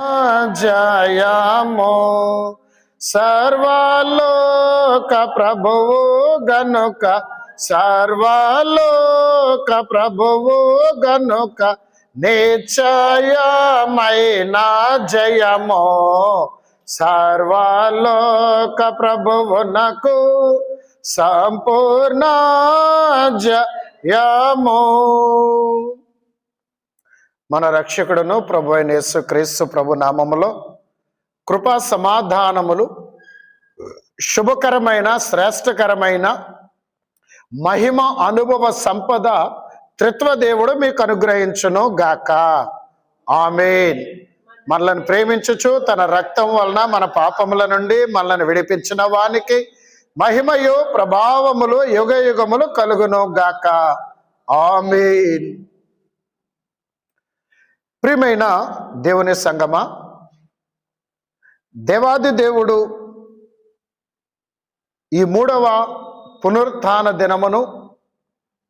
జయము సర్వలోక ప్రభువు గనుక, సర్వలోక ప్రభువు గనుక నిశ్చయమైన జయము సర్వలోక ప్రభువునకు సంపూర్ణ జయము. మన రక్షకుడును ప్రభు అయిన యేసుక్రీస్తు ప్రభు నామములో కృపా సమాధానములు, శుభకరమైన శ్రేష్టకరమైన మహిమ అనుభవ సంపద త్రిత్వదేవుడు మీకు అనుగ్రహించును గాక. ఆమేన్. మనల్ని ప్రేమించుచు తన రక్తం వలన మన పాపముల నుండి మనల్ని విడిపించిన వానికి మహిమయు ప్రభావములు యుగ యుగములు కలుగును గాక. ఆమేన్. ప్రియమైన దేవుని సంగమా, దేవాది దేవుడు ఈ 3వ పునరుత్థాన దినమును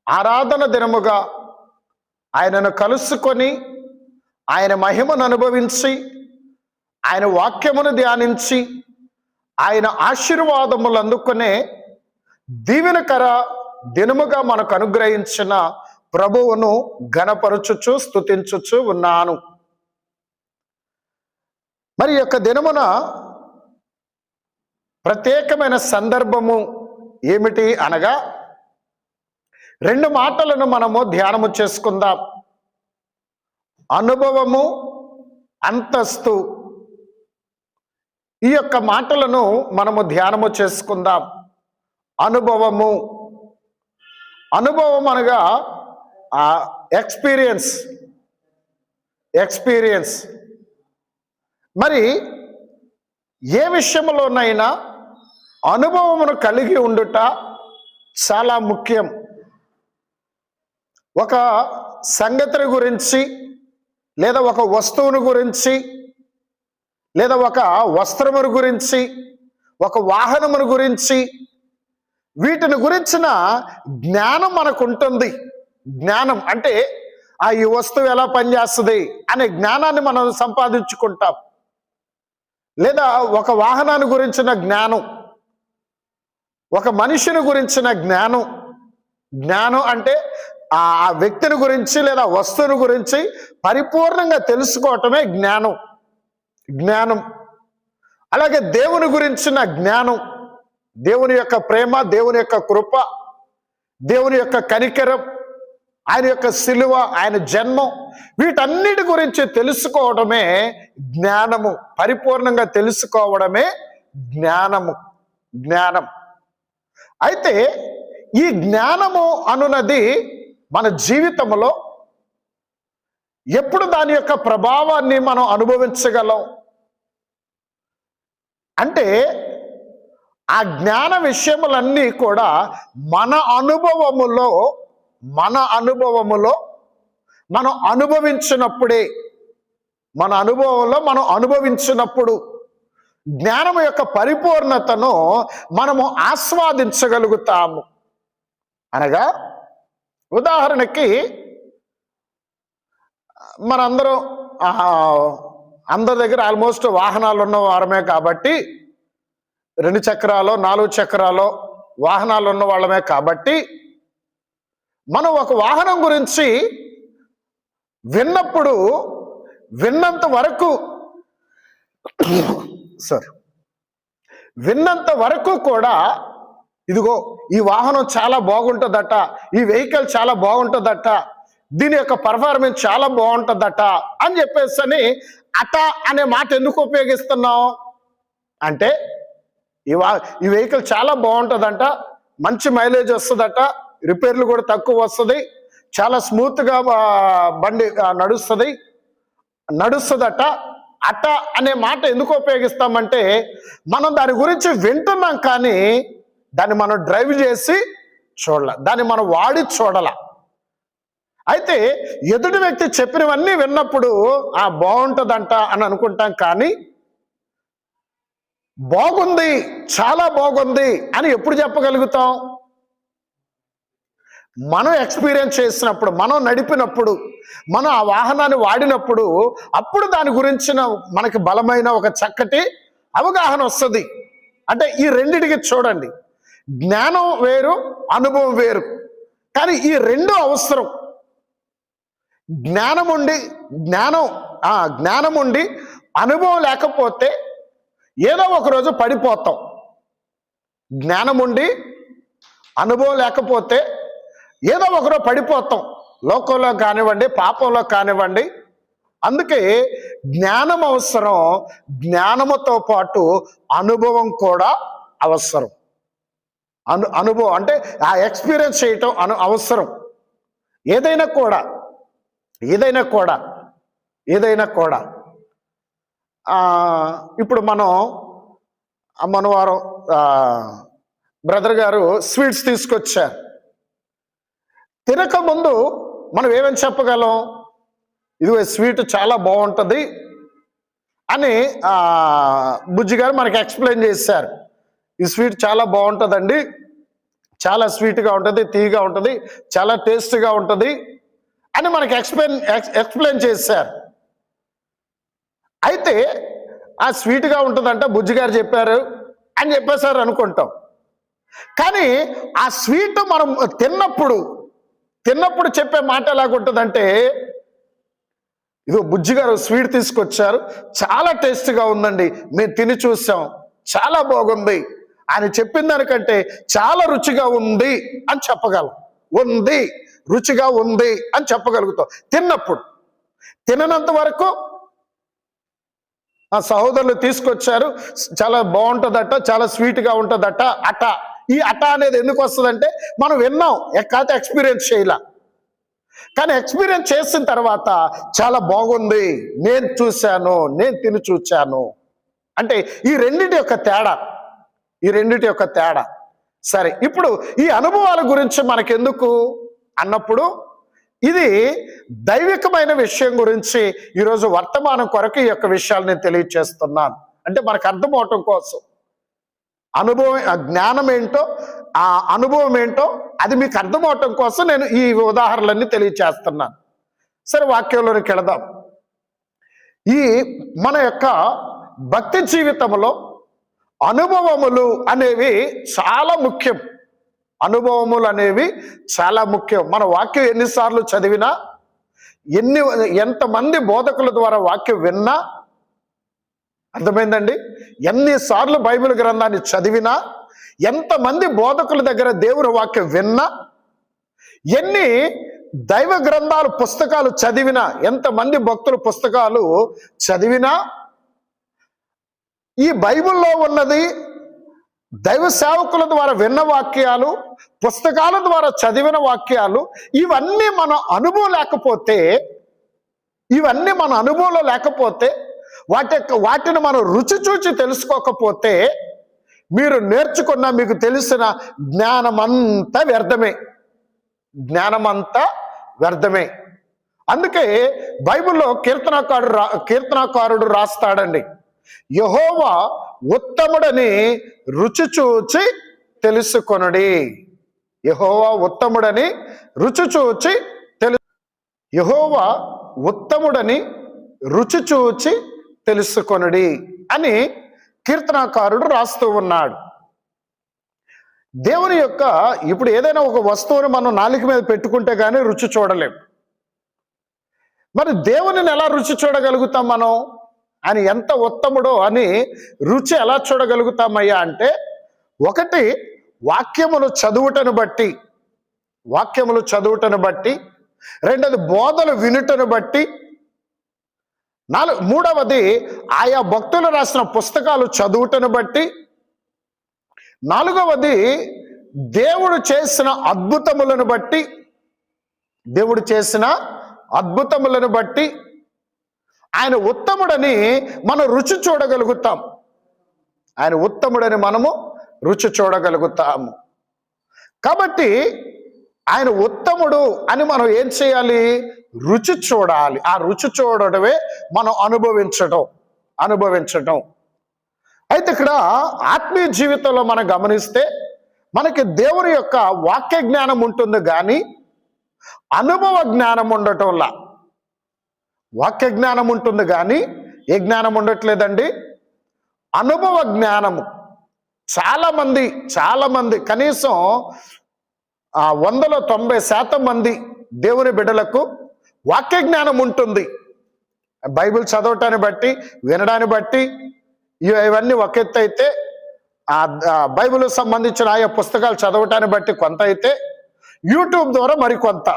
ఆరాధన దినముగా ఆయనను కలుసుకొని ఆయన మహిమను అనుభవించి ఆయన వాక్యమును ధ్యానించి ఆయన ఆశీర్వాదములు అందుకునే దీవెనకర దినముగా మనకు అనుగ్రహించిన ప్రభువును ఘనపరచుచు స్తుతించుచు ఉన్నాను. మరి యొక్క దినమున ప్రత్యేకమైన సందర్భము ఏమిటి అనగా 2 మాటలను మనము ధ్యానము చేసుకుందాం. అనుభవము, అంతస్తు. ఈ యొక్క మాటలను మనము ధ్యానము చేసుకుందాం. అనుభవము, అనుభవం అనగా ఎక్స్పీరియన్స్. మరి ఏ విషయంలోనైనా అనుభవమును కలిగి ఉండుట చాలా ముఖ్యం. ఒక సంగతిని గురించి, లేదా ఒక వస్తువుని గురించి, లేదా ఒక వస్త్రమును గురించి, ఒక వాహనమును గురించి, వీటిని గురించిన జ్ఞానం మనకు ఉంటుంది. జ్ఞానం అంటే ఈ వస్తువు ఎలా పనిచేస్తుంది అనే జ్ఞానాన్ని మనం సంపాదించుకుంటాం. లేదా ఒక వాహనాన్ని గురించిన జ్ఞానం, ఒక మనిషిని గురించిన జ్ఞానం. జ్ఞానం అంటే ఆ వ్యక్తిని గురించి లేదా వస్తువుని గురించి పరిపూర్ణంగా తెలుసుకోవటమే జ్ఞానం. అలాగే దేవుని గురించిన జ్ఞానం, దేవుని యొక్క ప్రేమ, దేవుని యొక్క కృప, దేవుని యొక్క కనికరం, ఆయన యొక్క సిలువ, ఆయన జన్మం, వీటన్నిటి గురించి తెలుసుకోవడమే జ్ఞానము. పరిపూర్ణంగా తెలుసుకోవడమే జ్ఞానం. అయితే ఈ జ్ఞానము అనున్నది మన జీవితంలో ఎప్పుడు దాని యొక్క ప్రభావాన్ని మనం అనుభవించగలం అంటే, ఆ జ్ఞాన విషయములన్నీ కూడా మన అనుభవములో మనం అనుభవించినప్పుడే, మన అనుభవంలో మనం అనుభవించినప్పుడు జ్ఞానము యొక్క పరిపూర్ణతను మనము ఆస్వాదించగలుగుతాము. అనగా ఉదాహరణకి మనందరం అందరి దగ్గర ఆల్మోస్ట్ వాహనాలు ఉన్న వారమే కాబట్టి, 2 చక్రాలు 4 చక్రాలు వాహనాలు ఉన్న వాళ్ళమే కాబట్టి, మనం ఒక వాహనం గురించి విన్నంత వరకు కూడా ఇదిగో ఈ వాహనం చాలా బాగుంటుందట, ఈ వెహికల్ చాలా బాగుంటుందట, దీని యొక్క పర్ఫార్మెన్స్ చాలా బాగుంటుందట అని చెప్పేసి అట అనే మాట ఎందుకు ఉపయోగిస్తున్నాం అంటే, ఈ వెహికల్ చాలా బాగుంటుందంట, మంచి మైలేజ్ వస్తుందట, రిపేర్లు కూడా తక్కువ వస్తుంది, చాలా స్మూత్గా బండి నడుస్తుందట. అట అనే మాట ఎందుకు ఉపయోగిస్తామంటే, మనం దాని గురించి వింటున్నాం కానీ దాన్ని మనం డ్రైవ్ చేసి చూడాల, దాన్ని మనం వాడి చూడాల. అయితే ఎదుటి వ్యక్తి చెప్పినవన్నీ విన్నప్పుడు బాగుంటుందంట అని అనుకుంటాం, కానీ బాగుంది, చాలా బాగుంది అని ఎప్పుడు చెప్పగలుగుతాం? మనం ఎక్స్పీరియన్స్ చేసినప్పుడు, మనం నడిపినప్పుడు, మనం ఆ వాహనాన్ని వాడినప్పుడు, అప్పుడు దాని గురించిన మనకి బలమైన ఒక చక్కటి అవగాహన వస్తుంది. అంటే ఈ రెండిటికి చూడండి, జ్ఞానం వేరు, అనుభవం వేరు. కానీ ఈ రెండు అవసరం. జ్ఞానం ఉండి అనుభవం లేకపోతే ఏదో ఒకరోజు పడిపోతాం. జ్ఞానం ఉండి అనుభవం లేకపోతే ఏదో ఒకరోజు పడిపోతాం, లోకంలో కానివ్వండి, పాపంలో కానివ్వండి. అందుకే జ్ఞానం అవసరం, జ్ఞానముతో పాటు అనుభవం కూడా అవసరం. అనుభవం అంటే ఆ ఎక్స్పీరియన్స్ చేయటం అవసరం. ఏదైనా కూడా ఇప్పుడు మనవారం బ్రదర్ గారు స్వీట్స్ తీసుకొచ్చారు. తినకముందు మనం ఏమని చెప్పగలం? ఇదిగో స్వీట్ చాలా బాగుంటుంది అని బుజ్జి గారు మనకి ఎక్స్ప్లెయిన్ చేశారు. ఈ స్వీట్ చాలా బాగుంటుందండి, చాలా స్వీట్గా ఉంటుంది, తీయగా ఉంటుంది, చాలా టేస్ట్గా ఉంటుంది అని మనకి ఎక్స్ప్లెయిన్ చేశారు. అయితే ఆ స్వీట్గా ఉంటుందంట బుజ్జి గారు చెప్పారు అని చెప్పేశారు అనుకుంటాం. కానీ ఆ స్వీట్ మనం తిన్నప్పుడు చెప్పే మాట ఎలాగుంటుందంటే, ఇదిగో బుజ్జి గారు స్వీట్ తీసుకొచ్చారు, చాలా టేస్ట్గా ఉందండి, మేము తిని చూసాం, చాలా బాగుంది అని చెప్పిన దానికంటే చాలా రుచిగా ఉంది అని చెప్పగలం. రుచిగా ఉంది అని చెప్పగలుగుతాం తిన్నప్పుడు. తిననంత వరకు ఆ సహోదరులు తీసుకొచ్చారు, చాలా బాగుంటుందట, చాలా స్వీట్గా ఉంటుందట. ఈ అనేది ఎందుకు వస్తుందంటే మనం విన్నాం, కాకపోతే ఎక్స్పీరియన్స్ చేయలే. కానీ ఎక్స్పీరియన్స్ చేసిన తర్వాత చాలా బాగుంది, నేను చూశాను, నేను తిని చూచాను అంటే ఈ రెండిటి యొక్క తేడా. సరే, ఇప్పుడు ఈ అనుభవాల గురించి మనకెందుకు అన్నప్పుడు, ఇది దైవికమైన విషయం గురించి ఈరోజు వర్తమానం కొరకు ఈ యొక్క విషయాలు నేను తెలియచేస్తున్నాను. అంటే మనకు అర్థం అవటం కోసం, జ్ఞానం ఏంటో, ఆ అనుభవం ఏంటో అది మీకు అర్థం అవటం కోసం నేను ఈ ఉదాహరణలన్నీ తెలియచేస్తున్నాను. సరే, వాక్యంలోనికి వెళదాం. ఈ మన యొక్క భక్తి జీవితంలో అనుభవములు అనేవి చాలా ముఖ్యం. మన వాక్యం ఎన్నిసార్లు చదివినా, ఎంతమంది బోధకుల ద్వారా వాక్యం విన్నా, అర్థమైందండి, ఎన్నిసార్లు బైబిల్ గ్రంథాన్ని చదివినా, ఎంతమంది బోధకుల దగ్గర దేవుని వాక్యం విన్నా, ఎన్ని దైవ గ్రంథాలు పుస్తకాలు చదివినా, ఎంతమంది భక్తుల పుస్తకాలు చదివినా, ఈ బైబిల్లో ఉన్నది దైవ సేవకుల ద్వారా విన్న వాక్యాలు, పుస్తకాల ద్వారా చదివిన వాక్యాలు, ఇవన్నీ మన అనుభవం లేకపోతే, వాటిని మనం రుచి చూచి తెలుసుకోకపోతే, మీరు నేర్చుకున్న, మీకు తెలిసిన జ్ఞానమంతా వ్యర్థమే. అందుకే బైబిల్లో కీర్తనాకారుడు రాస్తాడండి, యెహోవా ఉత్తముడని రుచి చూచి తెలుసుకొనుడి. యెహోవా ఉత్తముడని రుచి చూచి తెలుసుకొనుడి అని కీర్తనాకారుడు రాస్తూ ఉన్నాడు. దేవుని యొక్క, ఇప్పుడు ఏదైనా ఒక వస్తువుని మనం నాలుక మీద పెట్టుకుంటే కానీ రుచి చూడలేం. మరి దేవునిని ఎలా రుచి చూడగలుగుతాం మనం? ఆయన ఎంత ఉత్తముడో అని రుచి ఎలా చూడగలుగుతామయ్యా అంటే, ఒకటి వాక్యములు చదువుటను బట్టి, రెండోది బోధలు వినుటను బట్టి, మూడవది ఆయా భక్తులు రాసిన పుస్తకాలు చదువుటను బట్టి, నాలుగవది దేవుడు చేసిన అద్భుతములను బట్టి ఆయన ఉత్తముడని మనం రుచి చూడగలుగుతాం. కాబట్టి ఆయన ఉత్తముడు అని మనం ఏం చేయాలి? రుచి చూడాలి. ఆ రుచి చూడటమే మనం అనుభవించటం. అయితే ఇక్కడ ఆత్మీయ జీవితంలో మనం గమనిస్తే, మనకి దేవుని యొక్క వాక్య జ్ఞానం ఉంటుంది కానీ అనుభవ జ్ఞానం ఉండటంలా. వాక్య జ్ఞానం ఉంటుంది కానీ ఏ జ్ఞానం ఉండట్లేదండి? అనుభవ జ్ఞానము. చాలా మంది కనీసం 100లో 90% మంది దేవుని బిడ్డలకు వాక్య జ్ఞానం ఉంటుంది. బైబిల్ చదవటాన్ని బట్టి, వినడాన్ని బట్టి ఇవన్నీ ఒక ఎత్తు అయితే, బైబిల్ సంబంధించిన ఆయా పుస్తకాలు చదవటాన్ని బట్టి కొంత అయితే, యూట్యూబ్ ద్వారా మరికొంత.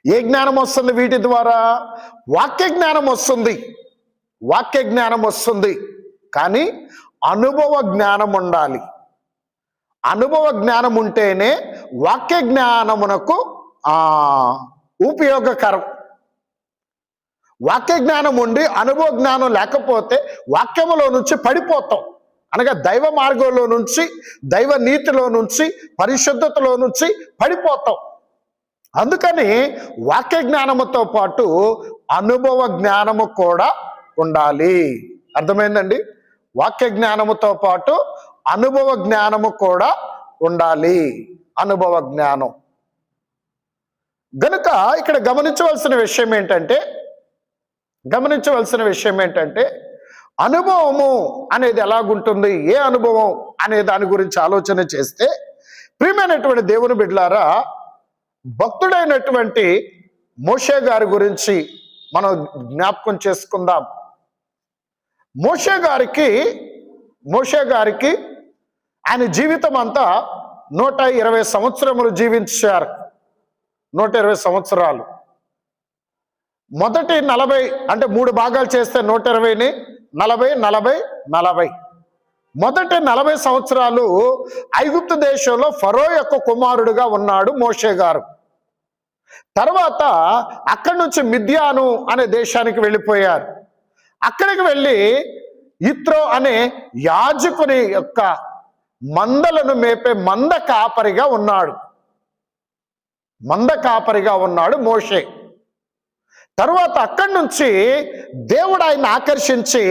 ఏ జ్ఞానం వస్తుంది వీటి ద్వారా? వాక్య జ్ఞానం వస్తుంది. కానీ అనుభవ జ్ఞానం ఉండాలి. అనుభవ జ్ఞానం ఉంటేనే వాక్య జ్ఞానమునకు ఉపయోగకరం. వాక్య జ్ఞానం ఉండి అనుభవ జ్ఞానం లేకపోతే వాక్యములో నుంచి పడిపోతాం. అనగా దైవ మార్గంలో నుంచి, దైవ నీతిలో నుంచి, పరిశుద్ధతలో నుంచి పడిపోతాం. అందుకని వాక్య జ్ఞానముతో పాటు అనుభవ జ్ఞానము కూడా ఉండాలి. అర్థమైందండి? వాక్య జ్ఞానముతో పాటు అనుభవ జ్ఞానము కూడా ఉండాలి. అనుభవ జ్ఞానం గనుక ఇక్కడ గమనించవలసిన విషయం ఏంటంటే అనుభవము అనేది ఎలాగుంటుంది, ఏ అనుభవం అనే దాని గురించి ఆలోచన చేస్తే, ప్రియమైనటువంటి దేవుని బిడ్డలారా, భక్తుడైనటువంటి మోషే గారి గురించి మనం జ్ఞాపకం చేసుకుందాం. మోషే గారికి ఆయన జీవితం అంతా 120 సంవత్సరములు జీవించారు. 120 సంవత్సరాలు. మొదటి 40 అంటే 3 భాగాలు చేస్తే 120ని 40. మొదటి 40 సంవత్సరాలు ఐగుప్తు దేశంలో ఫరో యొక్క కుమారుడుగా ఉన్నాడు మోషే గారు. తర్వాత అక్కడి నుంచి మిద్యాను అనే దేశానికి వెళ్ళిపోయారు. అక్కడికి వెళ్ళి ఇత్రో అనే యాజకుని యొక్క మందలను మేపే మంద కాపరిగా ఉన్నాడు మోషే. తరువాత అక్కడి నుంచి దేవుడు ఆయన ఆకర్షించి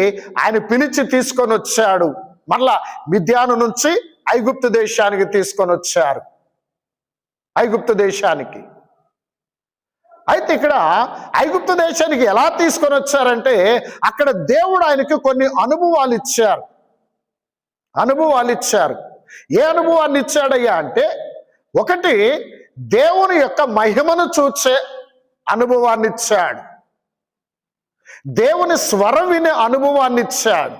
ఆయన పిలిచి తీసుకొని వచ్చాడు. మరలా మిద్యాను నుంచి ఐగుప్తు దేశానికి తీసుకొని వచ్చారు. అయితే ఇక్కడ ఐగుప్తు దేశానికి ఎలా తీసుకొని వచ్చారంటే, అక్కడ దేవుడు ఆయనకి కొన్ని అనుభవాలు ఇచ్చారు. ఏ అనుభవాన్ని ఇచ్చాడయ్యా అంటే, ఒకటి దేవుని యొక్క మహిమను చూసే అనుభవాన్ని ఇచ్చాడు. దేవుని స్వరం వినే అనుభవాన్ని ఇచ్చాడు.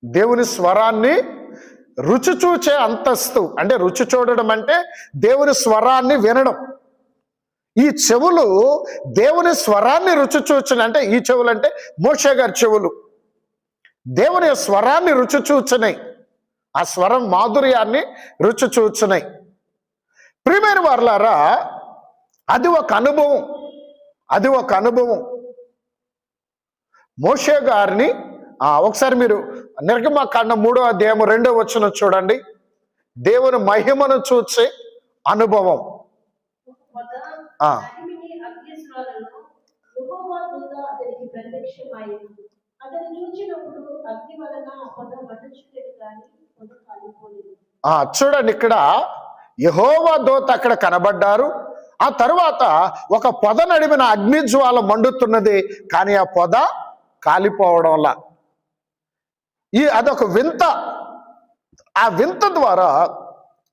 దేవుని స్వరాన్ని రుచి చూచే అంతస్తు, అంటే రుచి చూడడం అంటే దేవుని స్వరాన్ని వినడం. ఈ చెవులు దేవుని స్వరాన్ని రుచి చూచినాయి. అంటే ఈ చెవులు అంటే మోషే గారి చెవులు దేవుని స్వరాన్ని రుచి చూచినాయి. ఆ స్వరం మాధుర్యాన్ని రుచి చూచినాయి. ప్రియమైన వారలారా, అది ఒక అనుభవం. మోషే గారిని ఒకసారి మీరు నిర్గమకాండం 3వ అధ్యాయం 2వ వచనం చూడండి. దేవుని మహిమను చూసే అనుభవం. చూడండి, ఇక్కడ యెహోవా దూత అక్కడ కనబడ్డారు. ఆ తర్వాత ఒక పొద నడిమిన అగ్నిజ్వాల మండుతున్నది, కానీ ఆ పొద కాలిపోవడంలా. అదొక వింత. ఆ వింత ద్వారా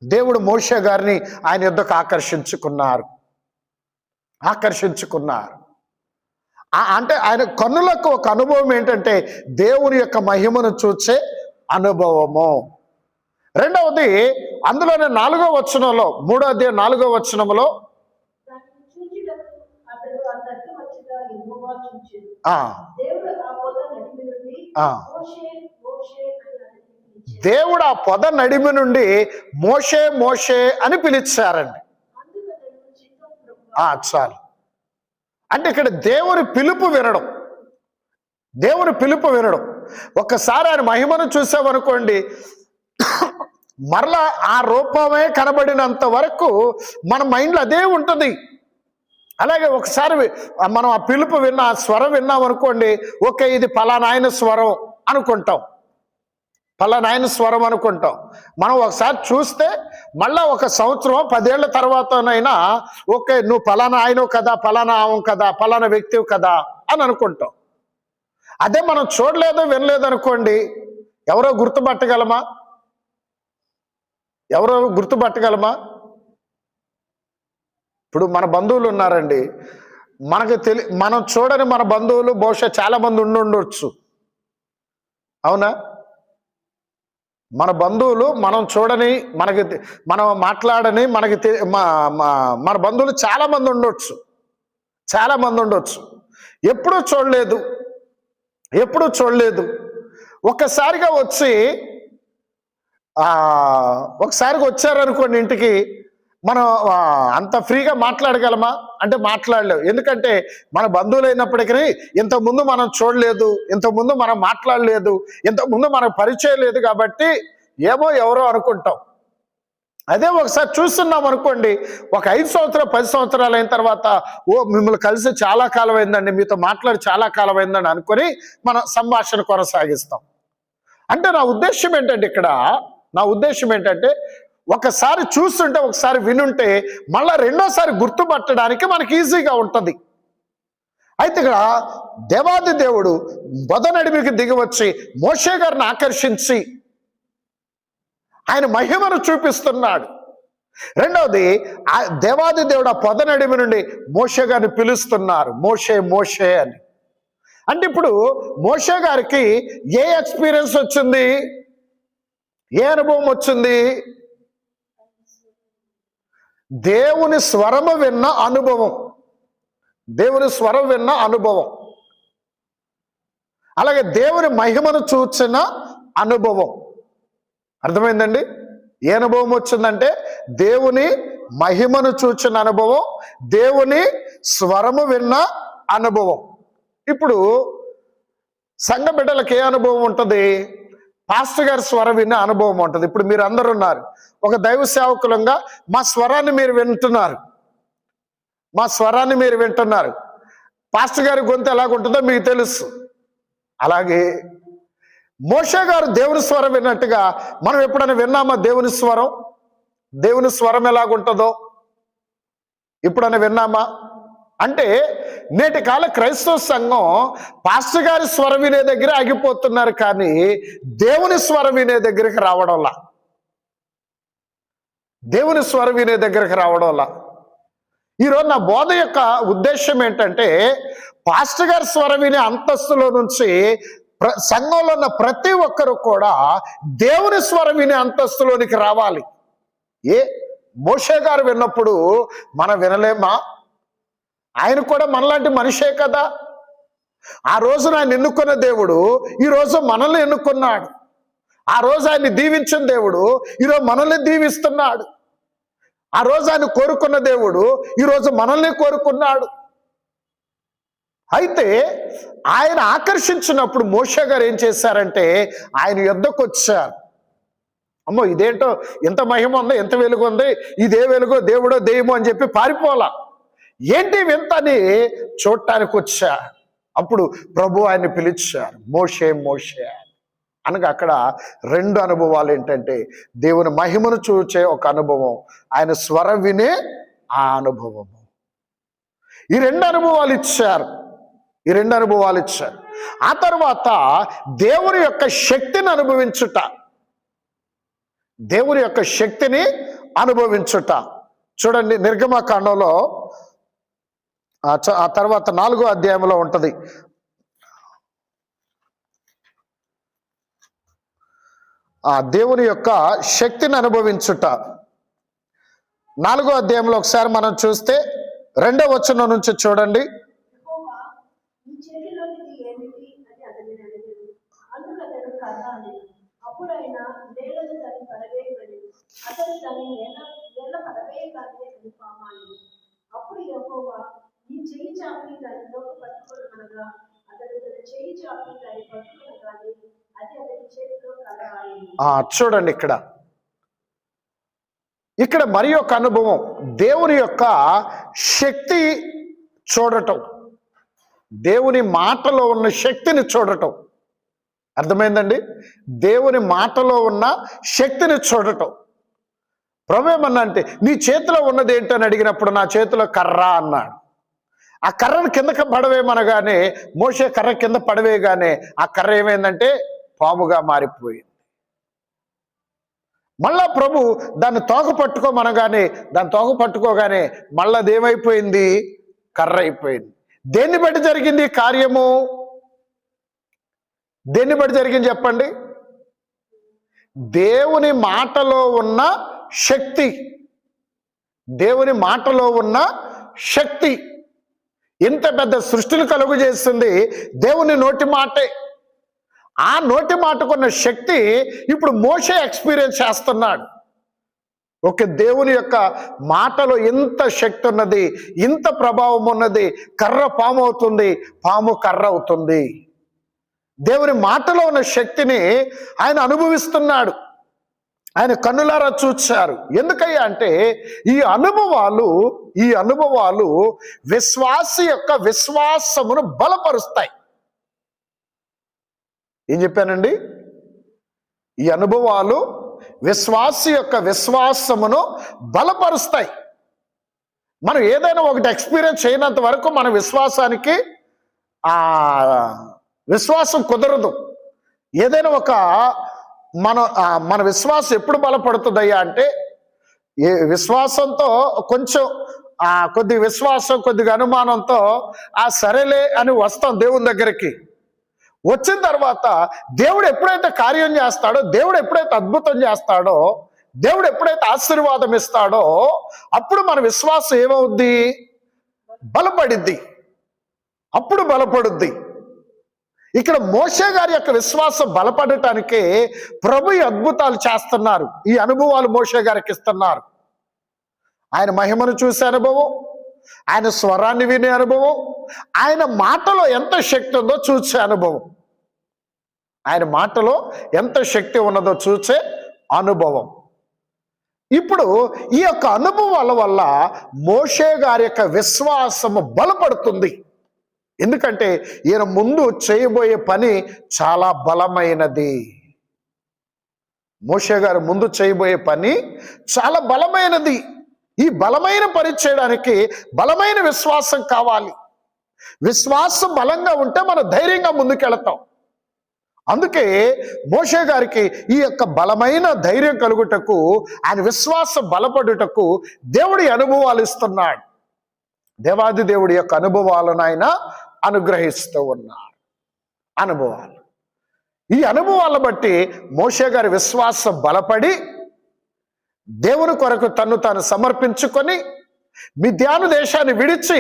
దేవుడు మోషే గారిని ఆయన యొద్దకు ఆకర్షించుకున్నారు. అంటే ఆయన కన్నులకు ఒక అనుభవం ఏంటంటే దేవుని యొక్క మహిమను చూసే అనుభవము. రెండవది, అందులోనే 4వ వచనంలో, 3వ అధ్యాయం 4వ వచనంలో దేవుడు ఆ పొద నడిమి నుండి మోషే మోషే అని పిలిచారండి. చాలు. అంటే ఇక్కడ దేవుని పిలుపు వినడం. ఒక్కసారి ఆయన మహిమను చూసామనుకోండి, మరలా ఆ రూపమే కనబడినంత వరకు మన మైండ్లో అదే ఉంటుంది. అలాగే ఒకసారి మనం ఆ పిలుపు ఆ స్వరం విన్నాం అనుకోండి, ఓకే ఇది పలానా ఆయన స్వరం అనుకుంటాం. పలానా ఆయన స్వరం అనుకుంటాం. మనం ఒకసారి చూస్తే మళ్ళా 1 సంవత్సరం 10 ఏళ్ల తర్వాతనైనా ఓకే నువ్వు పలానా ఆయన కదా, పలానా ఆవం కదా, పలానా వ్యక్తివి కదా అని అనుకుంటాం. అదే మనం చూడలేదు వినలేదు అనుకోండి, ఎవరో గుర్తుపట్టగలమా? ఎవరో గుర్తుపట్టగలమా? ఇప్పుడు మన బంధువులు ఉన్నారండి, మనం చూడని మన బంధువులు బహుశా చాలా మంది ఉండొచ్చు, అవునా? మన బంధువులు మనం చూడని, మనం మాట్లాడని, మన బంధువులు చాలా మంది ఉండొచ్చు. ఎప్పుడూ చూడలేదు. ఒకసారిగా వచ్చారనుకోండి ఇంటికి, మనం అంత ఫ్రీగా మాట్లాడగలమా అంటే మాట్లాడలేవు. ఎందుకంటే మన బంధువులు అయినప్పటికీ ఇంతకుముందు మనం చూడలేదు, ఇంతకుముందు మనం మాట్లాడలేదు, ఇంతకుముందు మనకు పరిచయం లేదు కాబట్టి ఎవరో అనుకుంటాం. అదే ఒకసారి చూస్తున్నాం అనుకోండి, ఒక 5 సంవత్సరాలు 10 సంవత్సరాలు అయిన తర్వాత మిమ్మల్ని కలిసి చాలా కాలం అయిందండి, మీతో మాట్లాడి చాలా కాలం అయిందండి అనుకొని మనం సంభాషణ కొనసాగిస్తాం. అంటే నా ఉద్దేశం ఏంటంటే ఒకసారి చూస్తుంటే, ఒకసారి వినుంటే మళ్ళా రెండోసారి గుర్తుపట్టడానికి మనకి ఈజీగా ఉంటుంది. అయితే ఇక్కడ దేవాది దేవుడు బొదనడిమికి దిగివచ్చి మోషే గారిని ఆకర్షించి ఆయన మహిమను చూపిస్తున్నాడు. రెండవది, ఆ దేవాది దేవుడు ఆ పొదనడిమి నుండి మోషే గారిని పిలుస్తున్నారు, మోషే అని. అంటే ఇప్పుడు మోషే గారికి ఏ ఎక్స్పీరియన్స్ వచ్చింది, ఏ అనుభవం వచ్చింది? దేవుని స్వరము విన్న అనుభవం, అలాగే దేవుని మహిమను చూచిన అనుభవం. అర్థమైందండి? ఏ అనుభవం వచ్చిందంటే దేవుని మహిమను చూచిన అనుభవం, దేవుని స్వరము విన్న అనుభవం. ఇప్పుడు సంఘ బిడ్డలకు ఏ అనుభవం ఉంటుంది? పాస్టర్ గారి స్వరం వినే అనుభవం ఉంటుంది. ఇప్పుడు మీరు అందరూ ఉన్నారు, ఒక దైవ సేవకులంగా మా స్వరాన్ని మీరు వింటున్నారు. పాస్టర్ గారి గొంతు ఎలాగుంటుందో మీకు తెలుసు. అలాగే మోషే గారు దేవుని స్వరం విన్నట్టుగా మనం ఎప్పుడైనా విన్నామా? దేవుని స్వరం ఎలాగుంటుందో ఎప్పుడైనా విన్నామా? అంటే నేటి కాల క్రైస్తవ సంఘం పాస్టర్ గారి స్వరం వినే దగ్గర ఆగిపోతున్నారు, కానీ దేవుని స్వరం వినే దగ్గరికి రావడంలా. ఈరోజు నా బోధ యొక్క ఉద్దేశం ఏంటంటే, పాస్టర్ గారి స్వరం వినే అంతస్తులో నుంచి సంఘంలో ఉన్న ప్రతి ఒక్కరు కూడా దేవుని స్వరం వినే అంతస్తులోనికి రావాలి. మోషే గారు విన్నప్పుడు మనం వినలేమా? ఆయన కూడా మనలాంటి మనిషే కదా. ఆ రోజున ఆయన ఎన్నుకున్న దేవుడు ఈరోజు మనల్ని ఎన్నుకున్నాడు. ఆ రోజు ఆయన్ని దీవించిన దేవుడు ఈరోజు మనల్ని దీవిస్తున్నాడు. ఆ రోజు ఆయన కోరుకున్న దేవుడు ఈరోజు మనల్ని కోరుకున్నాడు. అయితే ఆయన ఆకర్షించినప్పుడు మోషే గారు ఏం చేశారంటే ఆయన యుద్ధకు వచ్చారు. అమ్మో ఇదేంటో, ఎంత మహిమ ఉందో, ఎంత వెలుగు ఉంది, ఇదే వెలుగో దేవుడో దెయ్యమో అని చెప్పి పారిపోలా. ఏంటి వింతని చూడటానికి వచ్చా. అప్పుడు ప్రభు ఆయన్ని పిలిచారు, మోషే అనగా అక్కడ 2 అనుభవాలు ఏంటంటే, దేవుని మహిమను చూచే ఒక అనుభవం, ఆయన స్వరం వినే ఆ అనుభవము. ఈ 2 అనుభవాలు ఇచ్చారు. ఆ తర్వాత దేవుని యొక్క శక్తిని అనుభవించుట. చూడండి, నిర్గమకాండంలో ఆ తర్వాత 4వ అధ్యాయంలో ఉంటది. ఆ దేవుని యొక్క శక్తిని అనుభవించుట 4వ అధ్యాయంలో ఒకసారి మనం చూస్తే 2వ వచనం నుంచి చూడండి. చూడండి, ఇక్కడ మరి ఒక అనుభవం, దేవుని యొక్క శక్తి చూడటం, దేవుని మాటలో ఉన్న శక్తిని చూడటం. అర్థమైందండి? దేవుని మాటలో ఉన్న శక్తిని చూడటం. ప్రభు ఏమన్నా అంటే నీ చేతిలో ఉన్నది ఏంటని అడిగినప్పుడు నా చేతిలో కర్ర అన్నాడు. ఆ కర్రను కిందకి పడవేయమనగానే మోషే కర్ర కింద పడవేయగానే ఆ కర్ర ఏమైందంటే పాముగా మారిపోయింది. మళ్ళా ప్రభు దాన్ని తోక పట్టుకోమనగానే దాన్ని తోక పట్టుకోగానే మళ్ళా అదేమైపోయింది? కర్ర అయిపోయింది. దేన్ని బట్టి జరిగింది కార్యము? దేన్ని బట్టి జరిగింది చెప్పండి? దేవుని మాటలో ఉన్న శక్తి. దేవుని మాటలో ఉన్న శక్తి ఇంత పెద్ద సృష్టిని కలుగు చేస్తుంది దేవుని నోటి మాటే. ఆ నోటి మాటకున్న శక్తి ఇప్పుడు మోషే ఎక్స్పీరియన్స్ చేస్తున్నాడు. ఓకే, దేవుని యొక్క మాటలో ఇంత శక్తి ఉన్నది, ఇంత ప్రభావం ఉన్నది. కర్ర పాము అవుతుంది, పాము కర్ర అవుతుంది. దేవుని మాటలో ఉన్న శక్తిని ఆయన అనుభవిస్తున్నాడు. ఆయన కన్నులారా చూచారు. ఎందుకయ్యా అంటే ఈ అనుభవాలు విశ్వాసి యొక్క విశ్వాసమును బలపరుస్తాయి. ఏం చెప్పానండి? ఈ అనుభవాలు విశ్వాసి యొక్క విశ్వాసమును బలపరుస్తాయి. మనం ఏదైనా ఒకటి ఎక్స్పీరియన్స్ అయినంత వరకు మన విశ్వాసానికి విశ్వాసం కుదరదు. ఏదైనా ఒక మన విశ్వాసం ఎప్పుడు బలపడుతుందయ్యా అంటే విశ్వాసంతో కొంచెం కొద్ది విశ్వాసం కొద్దిగా అనుమానంతో సరేలే అని వస్తాం దేవుని దగ్గరికి. వచ్చిన తర్వాత దేవుడు ఎప్పుడైతే కార్యం చేస్తాడో, దేవుడు ఎప్పుడైతే అద్భుతం చేస్తాడో, దేవుడు ఎప్పుడైతే ఆశీర్వాదం ఇస్తాడో అప్పుడు మన విశ్వాసం ఏమవుద్ది? బలపడిద్ది. అప్పుడు బలపడుద్ది. ఇక్కడ మోషే గారి యొక్క విశ్వాసం బలపడటానికే ప్రభు ఈ అద్భుతాలు చేస్తున్నారు. ఈ అనుభవాలు మోషే గారికి ఇస్తున్నారు. ఆయన మహిమను చూసే అనుభవం, ఆయన స్వరాన్ని వినే అనుభవం, ఆయన మాటలో ఎంత శక్తి ఉందో చూసే అనుభవం, ఆయన మాటలో ఎంత శక్తి ఉన్నదో చూసే అనుభవం. ఇప్పుడు ఈ యొక్క అనుభవాల వల్ల మోషే గారి యొక్క విశ్వాసము బలపడుతుంది. ఎందుకంటే ఈయన ముందు చేయబోయే పని చాలా బలమైనది. మోషే గారు ముందు చేయబోయే పని చాలా బలమైనది. ఈ బలమైన పని చేయడానికి బలమైన విశ్వాసం కావాలి. విశ్వాసం బలంగా ఉంటే మనం ధైర్యంగా ముందుకెళతాం. అందుకే మోషే గారికి ఈ యొక్క బలమైన ధైర్యం కలుగుటకు, ఆయన విశ్వాసం బలపడుటకు దేవుడి అనుభవాలు ఇస్తున్నాడు. దేవాది దేవుడి యొక్క అనుభవాలను ఆయన అనుగ్రహిస్తూ ఉన్నాడు. అనుభవాలు, ఈ అనుభవాలను బట్టి మోషే గారి విశ్వాసం బలపడి దేవుని కొరకు తన్ను తాను సమర్పించుకొని మిద్యాను దేశాన్ని విడిచి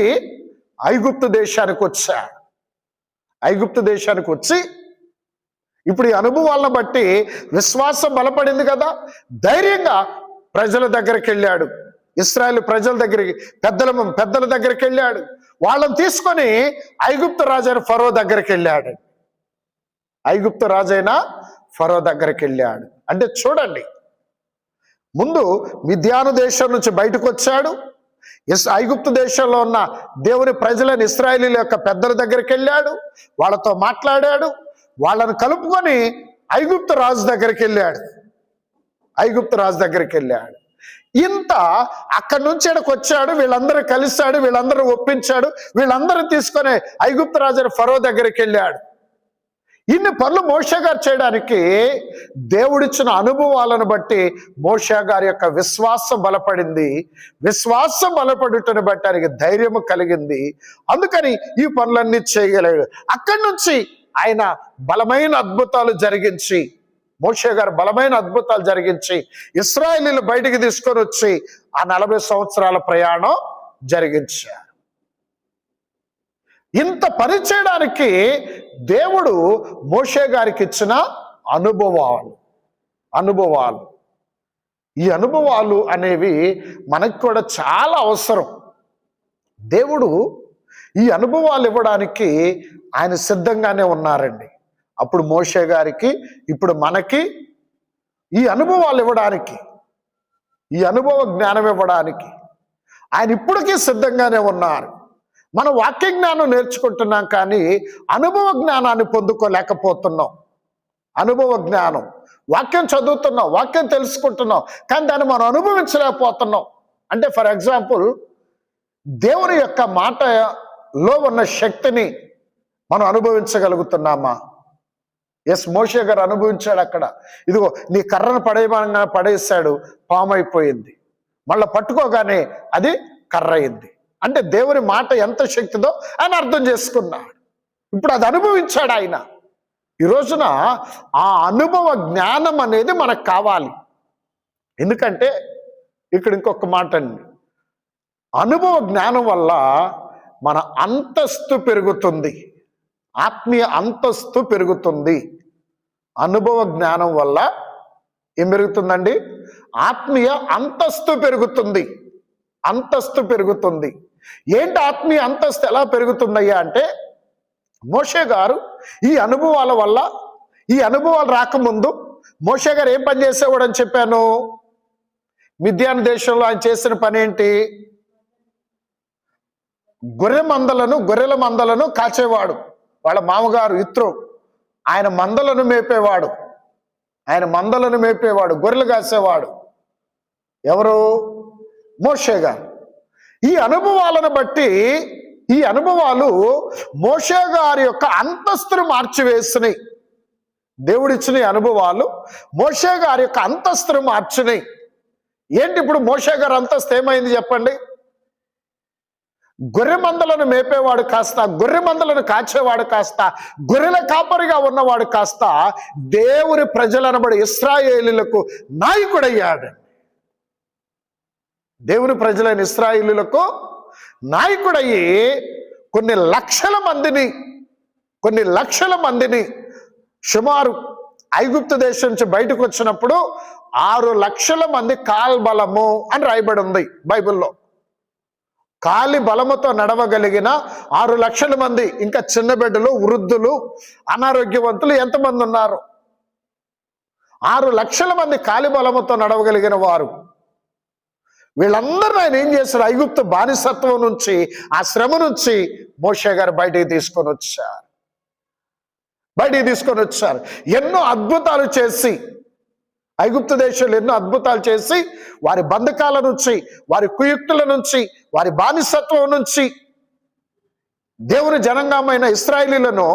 ఐగుప్తు దేశానికి వచ్చాడు. ఐగుప్తు దేశానికి వచ్చి ఇప్పుడు ఈ అనుభవాలను బట్టి విశ్వాసం బలపడింది కదా, ధైర్యంగా ప్రజల దగ్గరికి వెళ్ళాడు. ఇశ్రాయేలు ప్రజల దగ్గరికి, పెద్దల దగ్గరికి వెళ్ళాడు. వాళ్ళని తీసుకొని ఐగుప్తు రాజైన ఫరో దగ్గరికి వెళ్ళాడు. ఐగుప్తు రాజైన ఫరో దగ్గరికి వెళ్ళాడు. అంటే చూడండి, ముందు మిద్యాను దేశం నుంచి బయటకు వచ్చాడు. ఐగుప్తు దేశంలో ఉన్న దేవుని ప్రజలను ఇశ్రాయేలీల యొక్క పెద్దల దగ్గరికి వెళ్ళాడు. వాళ్ళతో మాట్లాడాడు. వాళ్ళని కలుపుకొని ఐగుప్తు రాజు దగ్గరికి వెళ్ళాడు. ఐగుప్తు రాజు దగ్గరికి వెళ్ళాడు. ఇంత అక్కడి నుంచి ఇక్కడికి వచ్చాడు. వీళ్ళందరూ కలిశాడు, వీళ్ళందరూ ఒప్పించాడు. వీళ్ళందరూ తీసుకొని ఐగుప్తు రాజు ఫరో దగ్గరికి వెళ్ళాడు. ఇన్ని పనులు మోషే గారు చేయడానికి దేవుడిచ్చిన అనుభవాలను బట్టి మోషే గారి యొక్క విశ్వాసం బలపడింది. విశ్వాసం బలపడుటను బట్టి ఆయనకి ధైర్యం కలిగింది. అందుకని ఈ పనులన్నీ చేయగలిగాడు. అక్కడి నుంచి ఆయన బలమైన అద్భుతాలు జరిగించి, మోషే గారు బలమైన అద్భుతాలు జరిగించి ఇశ్రాయేలీలు బయటికి తీసుకొని వచ్చి ఆ 40 సంవత్సరాల ప్రయాణం జరిగించారు. ఇంత పని చేయడానికి దేవుడు మోషే గారికి ఇచ్చిన అనుభవాలు ఈ అనుభవాలు అనేవి మనకు కూడా చాలా అవసరం. దేవుడు ఈ అనుభవాలు ఇవ్వడానికి ఆయన సిద్ధంగానే ఉన్నారండి. అప్పుడు మోషే గారికి, ఇప్పుడు మనకి ఈ అనుభవాలు ఇవ్వడానికి, ఈ అనుభవ జ్ఞానం ఇవ్వడానికి ఆయన ఇప్పటికీ సిద్ధంగానే ఉన్నారు. మనం వాక్య జ్ఞానం నేర్చుకుంటున్నాం, కానీ అనుభవ జ్ఞానాన్ని పొందుకోలేకపోతున్నాం. అనుభవ జ్ఞానం. వాక్యం చదువుతున్నాం, వాక్యం తెలుసుకుంటున్నాం, కానీ దాన్ని మనం అనుభవించలేకపోతున్నాం. అంటే ఫర్ ఎగ్జాంపుల్, దేవుని యొక్క మాటలో ఉన్న శక్తిని మనం అనుభవించగలుగుతున్నామా? ఎస్, మోషే గారు అనుభవించాడు. అక్కడ ఇదిగో నీ కర్రను పడేయమనగా పడేశాడు, పాము అయిపోయింది. మళ్ళీ పట్టుకోగానే అది కర్ర అయింది. అంటే దేవుని మాట ఎంత శక్తిదో ఆయన అర్థం చేసుకున్నాడు. ఇప్పుడు అది అనుభవించాడు ఆయన. ఈ రోజున ఆ అనుభవ జ్ఞానం అనేది మనకు కావాలి. ఎందుకంటే ఇక్కడ ఇంకొక మాట అండి, అనుభవ జ్ఞానం వల్ల మన అంతస్తు పెరుగుతుంది, ఆత్మీయ అంతస్తు పెరుగుతుంది. అనుభవ జ్ఞానం వల్ల ఏం పెరుగుతుందండి? ఆత్మీయ అంతస్తు పెరుగుతుంది. అంతస్తు పెరుగుతుంది. ఏంటి ఆత్మీయ అంతస్తు ఎలా పెరుగుతుందయ్యా అంటే, మోషే గారు ఈ అనుభవాల వల్ల, ఈ అనుభవాలు రాకముందు మోషే గారు ఏం పని చేసేవాడు అని చెప్పాను? మిద్యాను దేశంలో ఆయన చేసిన పని ఏంటి? గొర్రెల మందలను కాచేవాడు. వాళ్ళ మామగారు ఇత్రో ఆయన మందలను మేపేవాడు. గొర్రెలు కాసేవాడు. ఎవరు? మోషే గారు. ఈ అనుభవాలను బట్టి, ఈ అనుభవాలు మోషే గారి యొక్క అంతస్తును మార్చివేసినాయి. దేవుడిచ్చిన అనుభవాలు మోషే గారి యొక్క అంతస్తును మార్చినాయి. ఏంటి ఇప్పుడు మోషే గారి అంతస్తు ఏమైంది చెప్పండి? గొర్రె మందలను మేపేవాడు కాస్త, గొర్రె మందలను కాచేవాడు కాస్త, గొర్రెల కాపరిగా ఉన్నవాడు కాస్త దేవుని ప్రజలనబడి ఇశ్రాయేలీయులకు నాయకుడయ్యాడు. దేవుని ప్రజలైన ఇశ్రాయేలీయులకు నాయకుడయ్యి కొన్ని లక్షల మందిని సుమారు ఐగుప్తు దేశం నుంచి బయటకు వచ్చినప్పుడు 6 లక్షల మంది కాల్బలము అని రాయబడి ఉంది బైబిల్లో. కాలి బలముతో నడవగలిగిన 6 లక్షల మంది, ఇంకా చిన్న బిడ్డలు, వృద్ధులు, అనారోగ్యవంతులు ఎంతమంది ఉన్నారు? 6 లక్షల మంది కాలి బలముతో నడవగలిగిన వారు. వీళ్ళందరూ ఆయన ఏం చేశారు? ఐగుప్తు బానిసత్వం నుంచి, ఆ శ్రమ నుంచి మోషే గారు బయటికి తీసుకొని వచ్చారు. ఎన్నో అద్భుతాలు చేసి, ఐగుప్తు దేశంలో ఎన్నో అద్భుతాలు చేసి వారి బంధకాల నుంచి, వారి కుయుక్తుల నుంచి, వారి బానిసత్వం నుంచి దేవుని జనాంగమైన ఇశ్రాయేలీయులను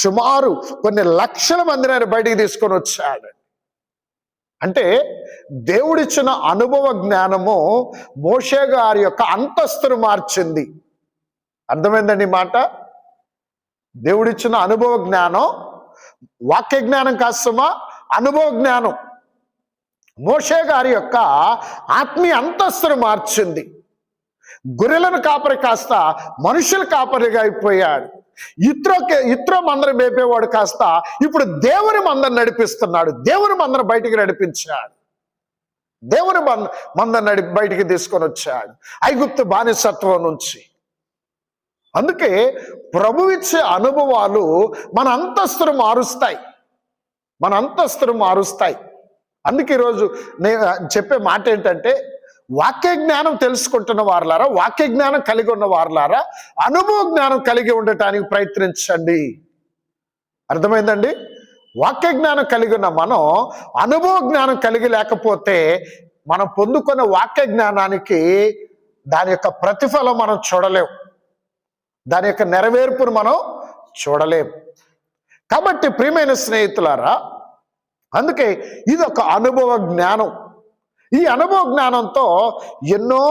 సుమారు కొన్ని లక్షల మందిని ఆయన బయటికి తీసుకొని వచ్చాడు. అంటే దేవుడిచ్చిన అనుభవ జ్ఞానము మోషే గారి యొక్క అంతస్తును మార్చింది. అర్థమైందండి ఈ మాట? దేవుడిచ్చిన అనుభవ జ్ఞానం, వాక్య జ్ఞానం కాస్తమా, అనుభవ జ్ఞానం మోషే గారి యొక్క ఆత్మీయ అంతస్తును మార్చింది. గొర్రెలను కాపరి కాస్త మనుషుల కాపరిగా అయిపోయాడు. ఇత్రో మందరం మేపేవాడు కాస్త ఇప్పుడు దేవుని మందరం నడిపిస్తున్నాడు. దేవుని మందరం బయటికి నడిపించాడు. దేవుని మందరం బయటికి తీసుకొని వచ్చాడు ఐగుప్తు బానిసత్వం నుంచి. అందుకే ప్రభు ఇచ్చే అనుభవాలు మన అంతస్తును మారుస్తాయి. అందుకే ఈరోజు నేను చెప్పే మాట ఏంటంటే, వాక్య జ్ఞానం తెలుసుకుంటున్న వారులారా, వాక్య జ్ఞానం కలిగి ఉన్న వారులారా, అనుభవ జ్ఞానం కలిగి ఉండటానికి ప్రయత్నించండి. అర్థమైందండి? వాక్య జ్ఞానం కలిగి ఉన్న మనం అనుభవ జ్ఞానం కలిగి లేకపోతే మనం పొందుకున్న వాక్య జ్ఞానానికి దాని యొక్క ప్రతిఫలం మనం చూడలేం, దాని యొక్క నెరవేర్పును మనం చూడలేం. కాబట్టి ప్రియమైన స్నేహితులారా, అందుకే ఇది ఒక అనుభవ జ్ఞానం. ఈ అనుభవ జ్ఞానంతో ఎన్నో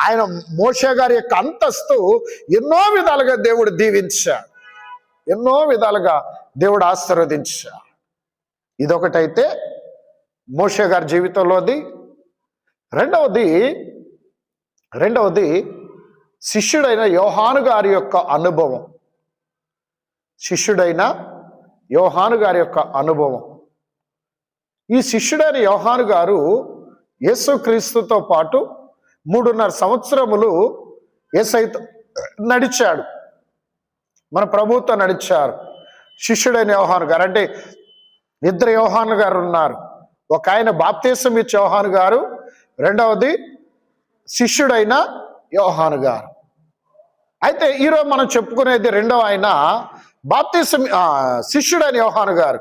ఆయన మోషే గారి యొక్క అంతస్తు ఎన్నో విధాలుగా దేవుడు దీవించాడు, ఎన్నో విధాలుగా దేవుడు ఆశీర్వదించాడు. ఇదొకటైతే మోషే గారి జీవితంలోది. రెండవది శిష్యుడైన యోహాను గారి యొక్క అనుభవం. ఈ శిష్యుడైన యోహాను గారు యేసుక్రీస్తుతో పాటు 3.5 సంవత్సరములు యేసయ్యతో నడిచాడు, మన ప్రభువుతో నడిచారు. శిష్యుడైన యోహాను గారు అంటే 2 యోహాను గారు ఉన్నారు. ఒక ఆయన బాప్తీసం ఇచ్చే యోహాను గారు, రెండవది శిష్యుడైన యోహాను గారు. అయితే ఈరోజు మనం చెప్పుకునేది రెండవ ఆయన బాప్తీసం శిష్యుడైన యోహాను గారు.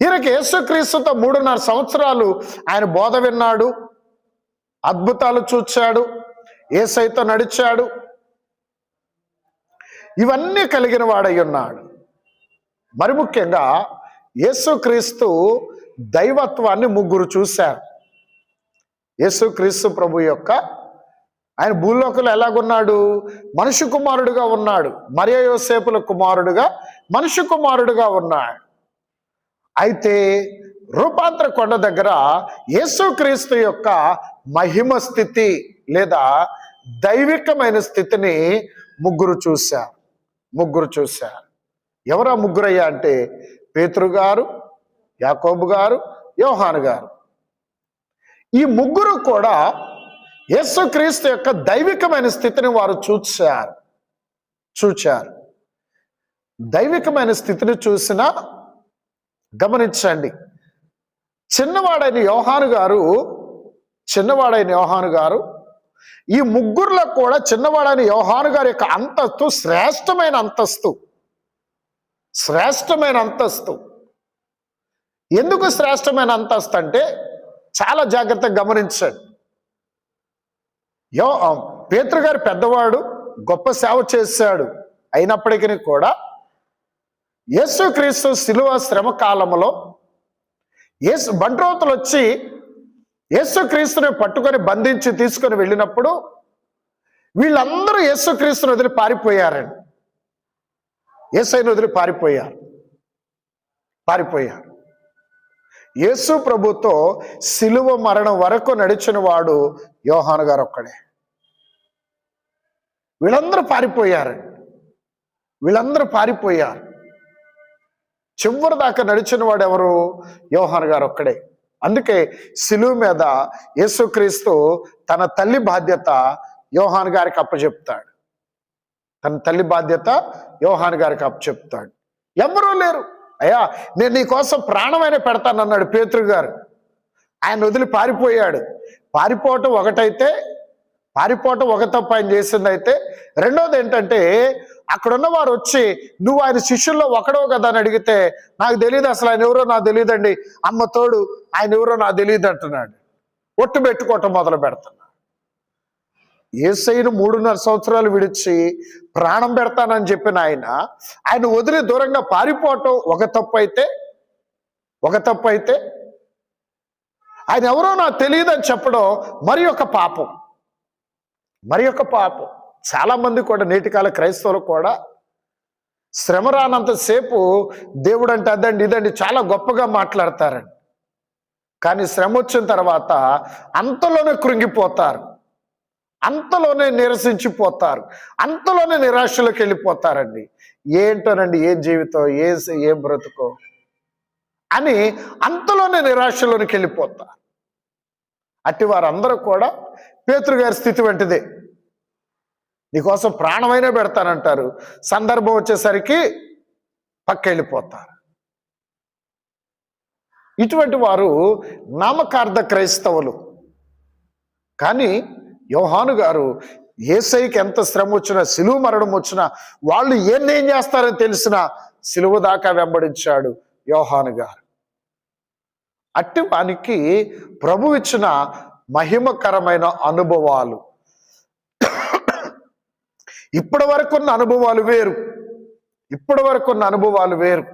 ఈయనకి యేసుక్రీస్తుతో 3.5 సంవత్సరాలు ఆయన బోధ విన్నాడు, అద్భుతాలు చూచాడు, యేసయ్యతో నడిచాడు, ఇవన్నీ కలిగిన వాడై ఉన్నాడు. మరి ముఖ్యంగా యేసుక్రీస్తు దైవత్వాన్ని ముగ్గురు చూశారు. యేసుక్రీస్తు ప్రభు యొక్క ఆయన భూలోకంలో ఎలాగున్నాడు? మనుష్య కుమారుడుగా ఉన్నాడు, మరియ యోసేపుల కుమారుడుగా మనుష్య కుమారుడుగా ఉన్నాడు. అయితే రూపాంతర కొండ దగ్గర యేసుక్రీస్తు యొక్క మహిమ స్థితి లేదా దైవికమైన స్థితిని ముగ్గురు చూశారు. ఎవరా ముగ్గురయ్యా అంటే పేతురు గారు, యాకోబు గారు, యోహాను గారు. ఈ ముగ్గురు కూడా యేసుక్రీస్తు యొక్క దైవికమైన స్థితిని వారు చూచారు. దైవికమైన స్థితిని చూసినా గమనించండి, చిన్నవాడైన యోహాను గారు ఈ ముగ్గురులో కూడా చిన్నవాడైన యోహాను గారి యొక్క అంతస్తు శ్రేష్టమైన అంతస్తు. ఎందుకు శ్రేష్టమైన అంతస్తు అంటే చాలా జాగ్రత్తగా గమనించండి. పేతురు గారు పెద్దవాడు, గొప్ప సేవ చేశాడు. అయినప్పటికీ కూడా యేసుక్రీస్తు శిలువ శ్రమ కాలంలో బంట్రోతులు వచ్చి యేసుక్రీస్తుని పట్టుకొని బంధించి తీసుకొని వెళ్ళినప్పుడు వీళ్ళందరూ యేసుక్రీస్తుని వదిలి పారిపోయారండి. యేసయ్యను వదిలి పారిపోయారు. యేసు ప్రభుతో శిలువ మరణం వరకు నడిచిన వాడు యోహాను గారు ఒక్కడే. వీళ్ళందరూ పారిపోయారు. చివరి దాకా నడిచిన వాడు ఎవరు? యోహాను గారు ఒక్కడే. అందుకే శిలువ మీద యేసుక్రీస్తు తన తల్లి బాధ్యత యోహాను గారికి అప్పచెప్తాడు. ఎవరూ లేరు. అయ్యా, నేను నీ కోసం ప్రాణమైన పెడతానన్నాడు పేతురు గారు. ఆయన వదిలి పారిపోయాడు. పారిపోవటం ఒక తప్పు ఆయన చేసిందైతే, రెండోది ఏంటంటే అక్కడున్న వారు వచ్చి నువ్వు ఆయన శిష్యుల్లో ఒకడో కదా అని అడిగితే, నాకు తెలియదు, అసలు ఆయన ఎవరో నాకు తెలియదండి, అమ్మ తోడు ఆయన ఎవరో నాకు తెలియదు అంటున్నాడు. ఒట్టు పెట్టుకోవటం మొదలు పెడుతున్నాడు. యేసయ్యను 3.5 సంవత్సరాలు విడిచి ప్రాణం పెడతానని చెప్పిన ఆయన వదిలి దూరంగా పారిపోవటం ఒక తప్పు అయితే ఆయన ఎవరో నాకు తెలియదు అని చెప్పడం మరి ఒక పాపం. చాలా మంది కూడా నేటికాల క్రైస్తవులు కూడా శ్రమ రానంతసేపు దేవుడు అంటే అదండి ఇదండి చాలా గొప్పగా మాట్లాడతారండి. కానీ శ్రమ వచ్చిన తర్వాత అంతలోనే కృంగిపోతారు, అంతలోనే నిరసించిపోతారు, అంతలోనే నిరాశలోకి వెళ్ళిపోతారండి. ఏంటోనండి, ఏం జీవితం, ఏం బ్రతుకో అని అంతలోనే నిరాశలోనికి వెళ్ళిపోతారు. అట్టి వారందరూ కూడా పేతురు గారి స్థితి వంటిదే. నీకోసం ప్రాణమైనా పెడతానంటారు, సందర్భం వచ్చేసరికి పక్కెళ్ళిపోతారు. ఇటువంటి వారు నామకార్థ క్రైస్తవులు. కానీ యోహాను గారు యేసయ్యకి ఎంత శ్రమ వచ్చినా, సిలువ మరణం వచ్చినా, వాళ్ళు ఏం చేస్తారని తెలిసినా సిలువ దాకా వెంబడించాడు యోహాను గారు. అట్టి వానికి ప్రభు ఇచ్చిన మహిమకరమైన అనుభవాలు, ఇప్పటి వరకు ఉన్న అనుభవాలు వేరు.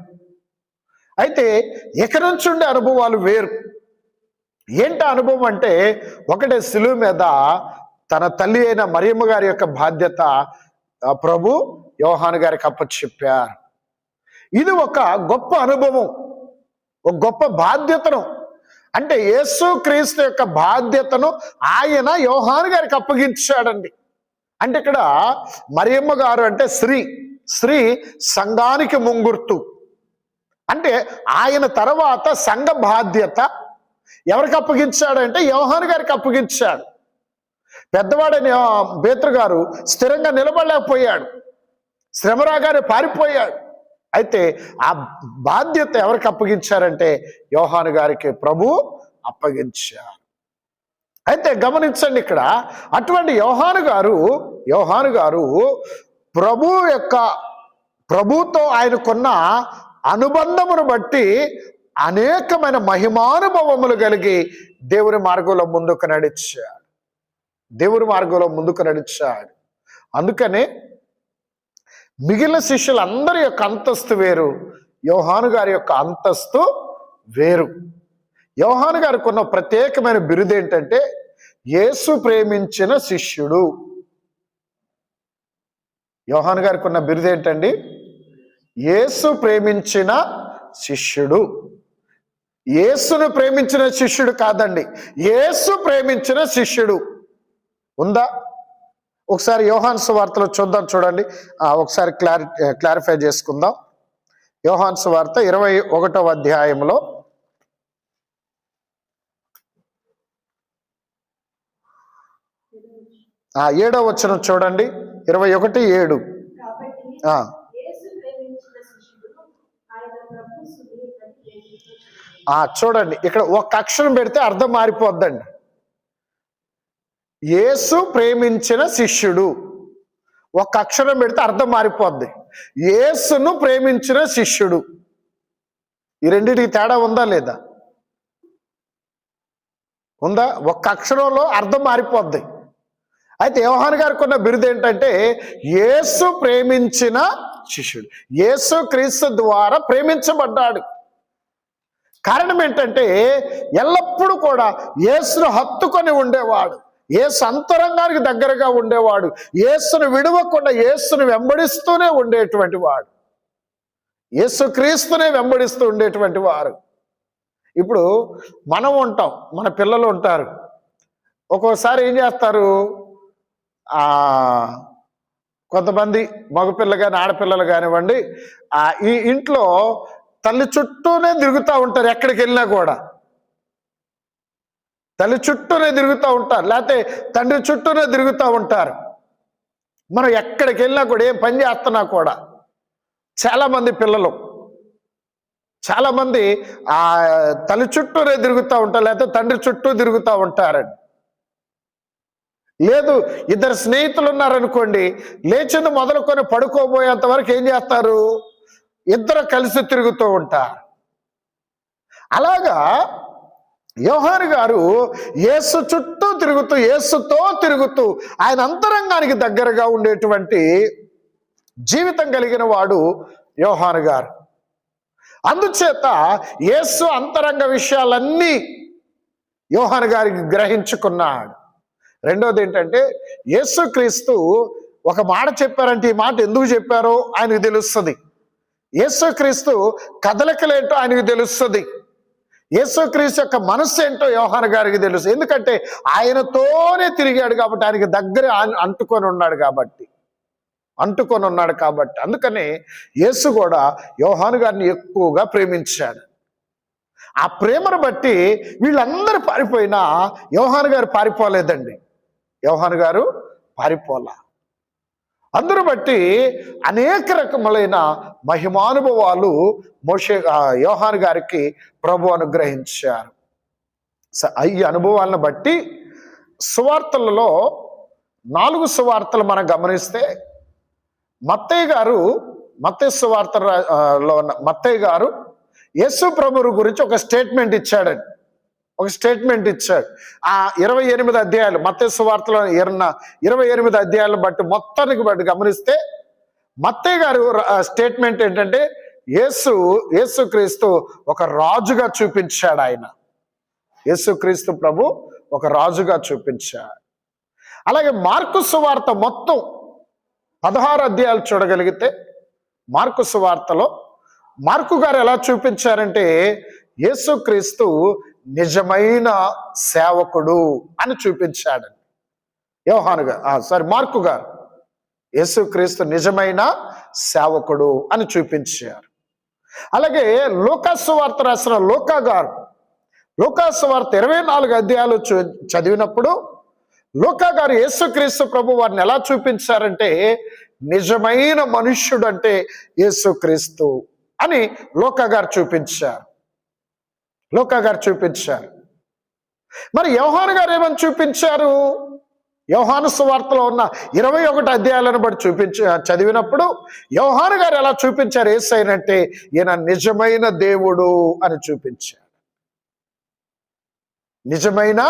అయితే ఇక నుంచి ఉండే అనుభవాలు వేరు. ఏంటి అనుభవం అంటే, ఒకటే సిలువ మీద తన తల్లి అయిన మరియమ్మ గారి యొక్క బాధ్యత ప్రభు యోహాను గారికి అప్పచెప్పారు. ఇది ఒక గొప్ప అనుభవం, ఒక గొప్ప బాధ్యతను, అంటే యేసుక్రీస్తు యొక్క బాధ్యతను ఆయన యోహాను గారికి అప్పగించాడండి. అంటే ఇక్కడ మరియమ్మ గారు అంటే స్త్రీ సంఘానికి ముంగుర్తు. అంటే ఆయన తర్వాత సంఘ బాధ్యత ఎవరికి అప్పగించాడంటే యోహాను గారికి అప్పగించాడు. పెద్దవాడైన పేతురు గారు స్థిరంగా నిలబడలేకపోయాడు, శ్రమ రాగానే పారిపోయాడు. అయితే ఆ బాధ్యత ఎవరికి అప్పగించారంటే యోహాను గారికి ప్రభు అప్పగించారు. అయితే గమనించండి, ఇక్కడ అటువంటి యోహాను గారు ప్రభుతో ఆయనకున్న అనుబంధమును బట్టి అనేకమైన మహిమానుభవములు కలిగి దేవుని మార్గంలో ముందుకు నడిచాడు. దేవుని మార్గంలో ముందుకు నడిచాడు. అందుకనే మిగిలిన శిష్యులందరి యొక్క అంతస్తు వేరు, యోహాను గారి యొక్క అంతస్తు వేరు. యోహాను గారికి ఉన్న ప్రత్యేకమైన బిరుదు ఏంటంటే యేసు ప్రేమించిన శిష్యుడు. యోహాను గారికి ఉన్న బిరుదు ఏంటండి? యేసు ప్రేమించిన శిష్యుడు. యేసును ప్రేమించిన శిష్యుడు కాదండి, యేసు ప్రేమించిన శిష్యుడు. ఉందా? ఒకసారి యోహాను సువార్తలో చూద్దాం, చూడండి. ఒకసారి క్లారిఫై చేసుకుందాం. యోహాను సువార్త 21వ అధ్యాయంలో 7వ వచనం చూడండి. 21:7. చూడండి, ఇక్కడ ఒక అక్షరం పెడితే అర్థం మారిపోద్దండి. యేసు ప్రేమించిన శిష్యుడు, ఒక అక్షరం పెడితే అర్థం మారిపోద్ది. యేసును ప్రేమించిన శిష్యుడు, ఈ రెండింటికి తేడా ఉందా లేదా? ఉందా? ఒక్క అక్షరంలో అర్థం మారిపోద్ది. అయితే యోహాను గారికి ఉన్న బిరుదు ఏంటంటే యేసు ప్రేమించిన శిష్యుడు. యేసు క్రీస్తు ద్వారా ప్రేమించబడ్డాడు. కారణం ఏంటంటే ఎల్లప్పుడూ కూడా యేసును హత్తుకొని ఉండేవాడు, యేసు అంతరంగానికి దగ్గరగా ఉండేవాడు, యేసును విడవకుండా యేసును వెంబడిస్తూనే ఉండేటువంటి వాడు, యేసు క్రీస్తునే వెంబడిస్తూ ఉండేటువంటి వారు. ఇప్పుడు మనం ఉంటాం, మన పిల్లలు ఉంటారు. ఒక్కోసారి ఏం చేస్తారు, కొంతమంది మగపిల్ల కానీ ఆడపిల్లలు కానివ్వండి, ఈ ఇంట్లో తల్లి చుట్టూనే తిరుగుతూ ఉంటారు. ఎక్కడికి వెళ్ళినా కూడా తల్లి చుట్టూనే తిరుగుతూ ఉంటారు, లేకపోతే తండ్రి చుట్టూనే తిరుగుతూ ఉంటారు. మనం ఎక్కడికి వెళ్ళినా కూడా, ఏం పని చేస్తున్నా కూడా, చాలామంది పిల్లలు చాలామంది తల్లి చుట్టూనే తిరుగుతూ ఉంటారు, లేకపోతే తండ్రి చుట్టూ తిరుగుతూ ఉంటారండి. లేదు, ఇద్దరు స్నేహితులు ఉన్నారనుకోండి, లేచింది మొదలుకొని పడుకోబోయేంత వరకు ఏం చేస్తారు, ఇద్దరు కలిసి తిరుగుతూ ఉంటారు. అలాగా యోహాను గారు యేసు చుట్టూ తిరుగుతూ, యేసుతో తిరుగుతూ, ఆయన అంతరంగానికి దగ్గరగా ఉండేటువంటి జీవితం కలిగిన వాడు యోహాను గారు. అందుచేత యేసు అంతరంగ విషయాలన్నీ యోహాను గారికి గ్రహించుకున్నాడు. రెండోది ఏంటంటే యేసుక్రీస్తు ఒక మాట చెప్పారంటే ఈ మాట ఎందుకు చెప్పారో ఆయనకు తెలుస్తుంది. యేసుక్రీస్తు కదలికలేంటో ఆయనకు తెలుస్తుంది. యేసుక్రీస్తు యొక్క మనస్సు ఏంటో యోహాను గారికి తెలుసు. ఎందుకంటే ఆయనతోనే తిరిగాడు కాబట్టి, ఆయనకి దగ్గర అంటుకొని ఉన్నాడు కాబట్టి. అందుకనే యేసు కూడా యోహాను గారిని ఎక్కువగా ప్రేమించాడు. ఆ ప్రేమను బట్టి వీళ్ళందరూ పారిపోయినా యోహాను గారు పారిపోలేదండి. యోహాను గారు పారిపోలా. అందరూ బట్టి అనేక రకములైన మహిమానుభవాలు యోహాను గారికి ప్రభు అనుగ్రహించారు. ఈ అనుభవాలను బట్టి సువార్తలలో 4 సువార్తలు మనం గమనిస్తే మత్తయి సువార్తలో మత్తయి గారు యేసు ప్రభువు గురించి ఒక స్టేట్మెంట్ ఇచ్చాడు. ఆ 28 అధ్యాయాలు, మత్తయి సువార్తలో 28 అధ్యాయాలను బట్టి మొత్తానికి బట్టి గమనిస్తే మత్తయి గారు స్టేట్మెంట్ ఏంటంటే యేసుక్రీస్తు ఒక రాజుగా చూపించాడు. ఆయన యేసుక్రీస్తు ప్రభు ఒక రాజుగా చూపించాడు. అలాగే మార్కు సువార్త మొత్తం 16 అధ్యాయాలు చూడగలిగితే మార్కు సువార్తలో మార్కు గారు ఎలా చూపించారంటే యేసుక్రీస్తు నిజమైన సేవకుడు అని చూపించాడు. మార్కు గారు యేసుక్రీస్తు నిజమైన సేవకుడు అని చూపించారు. అలాగే లూకా సువార్త రాసిన లూకా గారు లూకా సువార్త 24 అధ్యాయాలు చదివినప్పుడు లూకా గారు యేసుక్రీస్తు ప్రభు వారిని ఎలా చూపించారంటే నిజమైన మనుష్యుడు అంటే యేసుక్రీస్తు అని లూకా గారు చూపించారు. మరి యోహాను గారు ఏమని చూపించారు? యోహాను సువార్తలో ఉన్న 21 అధ్యాయాలను బట్టి చదివినప్పుడు యోహాను గారు ఎలా చూపించారు యేసయ్యనంటే ఈయన నిజమైన దేవుడు అని చూపించారు. నిజమైన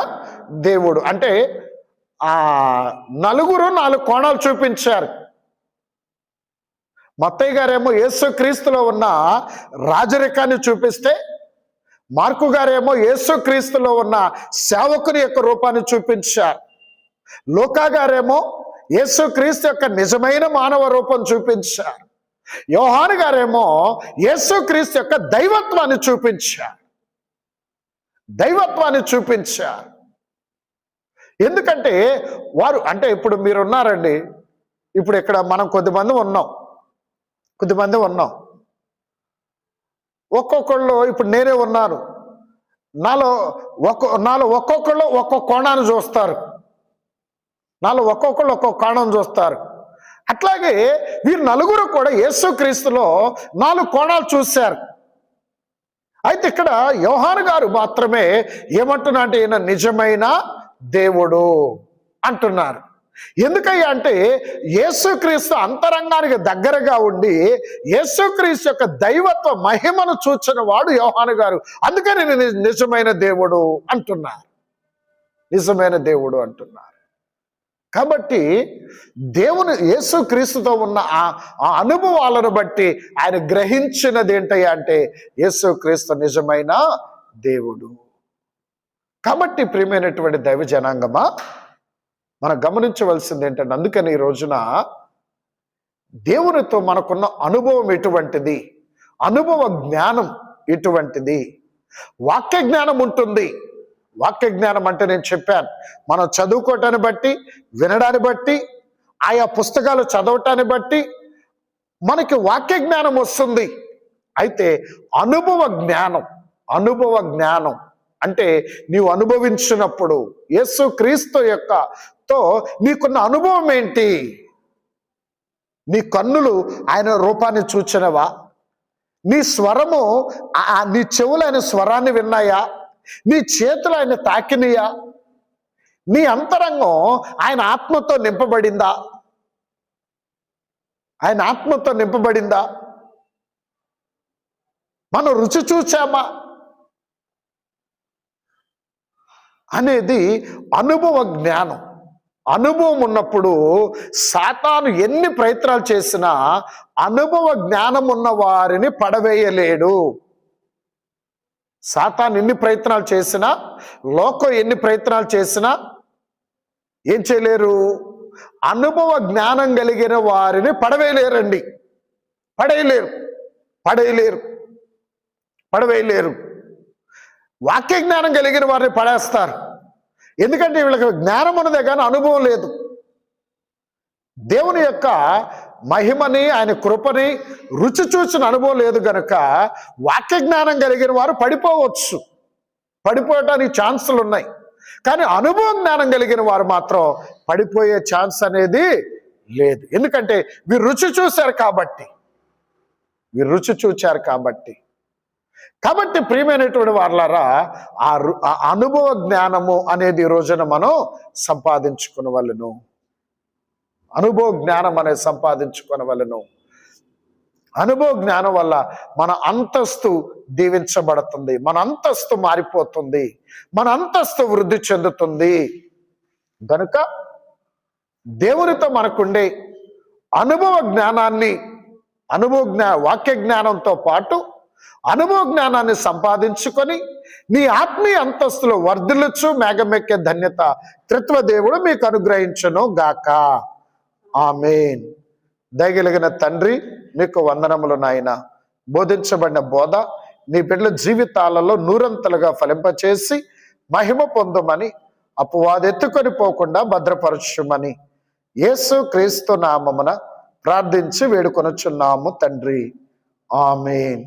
దేవుడు అంటే నలుగురు 4 కోణాలు చూపించారు. మత్తయ్య గారేమో యేసుక్రీస్తులో ఉన్న రాజరికాన్ని చూపిస్తే, మార్కు గారేమో యేసుక్రీస్తులో ఉన్న సేవకుని యొక్క రూపాన్ని చూపించారు. లూకా గారేమో యేసుక్రీస్తు యొక్క నిజమైన మానవ రూపం చూపించారు. యోహాను గారేమో యేసుక్రీస్తు యొక్క దైవత్వాన్ని చూపించారు. ఎందుకంటే వారు అంటే ఇప్పుడు మీరున్నారండి, ఇప్పుడు ఇక్కడ మనం కొద్దిమంది ఉన్నాం. ఒక్కొక్కళ్ళు ఇప్పుడు నేనే ఉన్నాను, నాలో ఒక్కొక్కళ్ళు ఒక్కొక్క కోణాన్ని చూస్తారు. ఒక్కొక్కళ్ళు ఒక్కొక్క కోణం చూస్తారు. అట్లాగే వీరు నలుగురు కూడా యేసుక్రీస్తులో 4 కోణాలు చూశారు. అయితే ఇక్కడ యోహాను గారు మాత్రమే ఏమంటున్నా అంటే ఈయన నిజమైన దేవుడు అంటున్నారు. ఎందుకయ్యా అంటే యేసుక్రీస్తు అంతరంగానికి దగ్గరగా ఉండి యేసుక్రీస్తు యొక్క దైవత్వ మహిమను చూచిన వాడు యోహాను గారు. అందుకని నిజమైన దేవుడు అంటున్నారు. కాబట్టి దేవుని యేసుక్రీస్తుతో ఉన్న ఆ అనుభవాలను బట్టి ఆయన గ్రహించినది ఏంటయ్యా అంటే యేసుక్రీస్తు నిజమైన దేవుడు. కాబట్టి ప్రియమైనటువంటి దైవ జనాంగమా, మనం గమనించవలసింది ఏంటంటే అందుకని ఈ రోజున దేవునితో మనకున్న అనుభవం ఎటువంటిది, అనుభవ జ్ఞానం ఎటువంటిది. వాక్య జ్ఞానం ఉంటుంది. వాక్య జ్ఞానం అంటే నేను చెప్పాను, మనం చదువుకోవటాన్ని బట్టి, వినడాన్ని బట్టి, ఆయా పుస్తకాలు చదవటాన్ని బట్టి మనకి వాక్య జ్ఞానం వస్తుంది. అయితే అనుభవ జ్ఞానం అంటే నీవు అనుభవించినప్పుడు యేసుక్రీస్తు తో నీకున్న అనుభవం ఏంటి? నీ కన్నులు ఆయన రూపాన్ని చూచినవా? నీ స్వరము, నీ చెవులు ఆయన స్వరాన్ని విన్నాయా? నీ చేతులు ఆయన తాకినయా? నీ అంతరంగం ఆయన ఆత్మతో నింపబడిందా? మనం రుచి చూచామా అనేది అనుభవ జ్ఞానం. అనుభవం ఉన్నప్పుడు సాతాను ఎన్ని ప్రయత్నాలు చేసినా అనుభవ జ్ఞానం ఉన్న వారిని పడవేయలేడు. సాతాను ఎన్ని ప్రయత్నాలు చేసినా, లోకం ఎన్ని ప్రయత్నాలు చేసినా ఏం చేయలేరు? అనుభవ జ్ఞానం కలిగిన వారిని పడవేయలేరండి. పడవేయలేరు. వాక్య జ్ఞానం కలిగిన వారిని పడేస్తారు. ఎందుకంటే వీళ్ళకి జ్ఞానం ఉన్నదే కానీ అనుభవం లేదు. దేవుని యొక్క మహిమని, ఆయన కృపని రుచి చూసిన అనుభవం లేదు గనుక వాక్య జ్ఞానం కలిగిన వారు పడిపోవటానికి ఛాన్సులు ఉన్నాయి. కానీ అనుభవ జ్ఞానం కలిగిన వారు మాత్రం పడిపోయే ఛాన్స్ అనేది లేదు. ఎందుకంటే వీరు రుచి చూశారు కాబట్టి. కాబట్టి ప్రియమైనటువంటి వారులారా, ఆ అనుభవ జ్ఞానము అనేది ఈ రోజున మనం సంపాదించుకునవలెను. అనుభవ జ్ఞానం అనేది సంపాదించుకునవలెను. అనుభవ జ్ఞానం వల్ల మన అంతస్తు దీవించబడుతుంది, మన అంతస్తు మారిపోతుంది, మన అంతస్తు వృద్ధి చెందుతుంది. కనుక దేవునితో మనకుండే అనుభవ జ్ఞానాన్ని, వాక్య జ్ఞానంతో పాటు అనుభవ జ్ఞానాన్ని సంపాదించుకొని నీ ఆత్మీయ అంతస్తులో వర్ధిల్లుచు మేఘమెక్కే ధన్యత త్రిత్వ దేవుడు మీకు అనుగ్రహించును గాక. ఆమేన్. దయగలిగిన తండ్రి, నీకు వందనములు నాయన. బోధించబడిన బోధ నీ బిడ్డల జీవితాలలో నూరంతలుగా ఫలింపచేసి మహిమ పొందమని, అపవాది ఎత్తుకొని పోకుండా భద్రపరచుమని యేసు క్రీస్తు నామమున ప్రార్థించి వేడుకొనుచున్నాము తండ్రి. ఆమేన్.